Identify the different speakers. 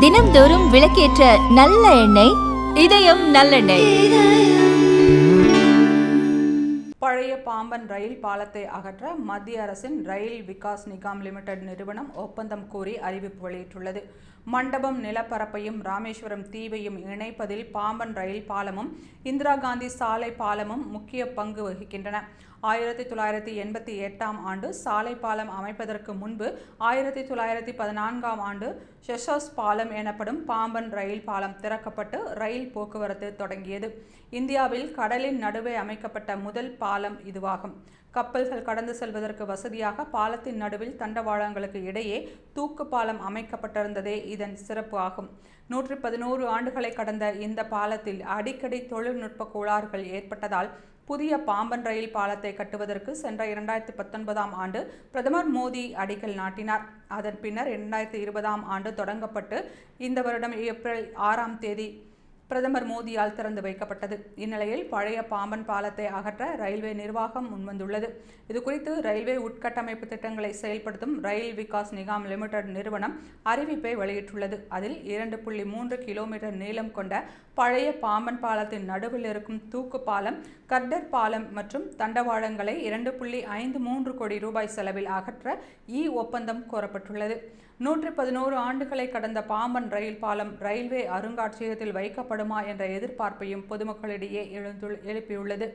Speaker 1: தினம்தோறும் விளக்கேற்ற நல்ல எண்ணெய் இதயம் நல்லெண்ணெய்.
Speaker 2: பழைய பாம்பன் ரயில் பாலத்தை அகற்ற மத்திய அரசின் ரயில் விகாஸ் நிகாம் லிமிடெட் நிறுவனம் ஒப்பந்தம் கோரி அறிவிப்பு வெளியிட்டுள்ளது. மண்டபம் நிலப்பரப்பையும் ராமேஸ்வரம் தீவையும் இணைப்பதில் பாம்பன் ரயில் பாலமும் இந்திரா காந்தி சாலை பாலமும் முக்கிய பங்கு வகிக்கின்றன. 1988ஆம் ஆண்டு சாலை பாலம் அமைப்பதற்கு முன்பு 1914ஆம் ஆண்டு ஷெஷாஸ் பாலம் எனப்படும் பாம்பன் ரயில் பாலம் திறக்கப்பட்டு ரயில் போக்குவரத்து தொடங்கியது. இந்தியாவில் கடலின் நடுவே அமைக்கப்பட்ட முதல் பாலம் இதுவாகும். கப்பல்கள் கடந்து செல்வதற்கு வசதியாக பாலத்தின் நடுவில் தண்டவாளங்களுக்கு இடையே தூக்கு பாலம் அமைக்கப்பட்டிருந்ததே இதன் சிறப்பு ஆகும். 111 ஆண்டுகளை கடந்த இந்த பாலத்தில் அடிக்கடி தொழில்நுட்ப கோளாறுகள் ஏற்பட்டதால் புதிய பாம்பன் ரயில் பாலத்தை கட்டுவதற்கு சென்ற 2019ஆம் ஆண்டு பிரதமர் மோடி அடிக்கல் நாட்டினார். அதன் பின்னர் 2020ஆம் ஆண்டு தொடங்கப்பட்டு இந்த வருடம் ஏப்ரல் 6ஆம் தேதி பிரதமர் மோடியால் திறந்து வைக்கப்பட்டது. இந்நிலையில் பழைய பாம்பன் பாலத்தை அகற்ற ரயில்வே நிர்வாகம் முன்வந்துள்ளது. இதுகுறித்து ரயில்வே உட்கட்டமைப்பு திட்டங்களை செயல்படுத்தும் ரயில் விகாஸ் நிகாம் லிமிடெட் நிறுவனம் அறிவிப்பை வெளியிட்டுள்ளது. அதில் 2.3 கிலோமீட்டர் நீளம் கொண்ட பழைய பாம்பன் பாலத்தின் நடுவில் இருக்கும் தூக்கு பாலம், கர்டர் பாலம் மற்றும் தண்டவாளங்களை 2.53 கோடி ரூபாய் செலவில் அகற்ற ஒப்பந்தம் கோரப்பட்டுள்ளது. 111 ஆண்டுகளை கடந்த பாம்பன் ரயில் பாலம் ரயில்வே அருங்காட்சியகத்தில் வைக்கப்படுமா என்ற எதிர்பார்ப்பையும் பொதுமக்களிடையே எழுப்பியுள்ளது.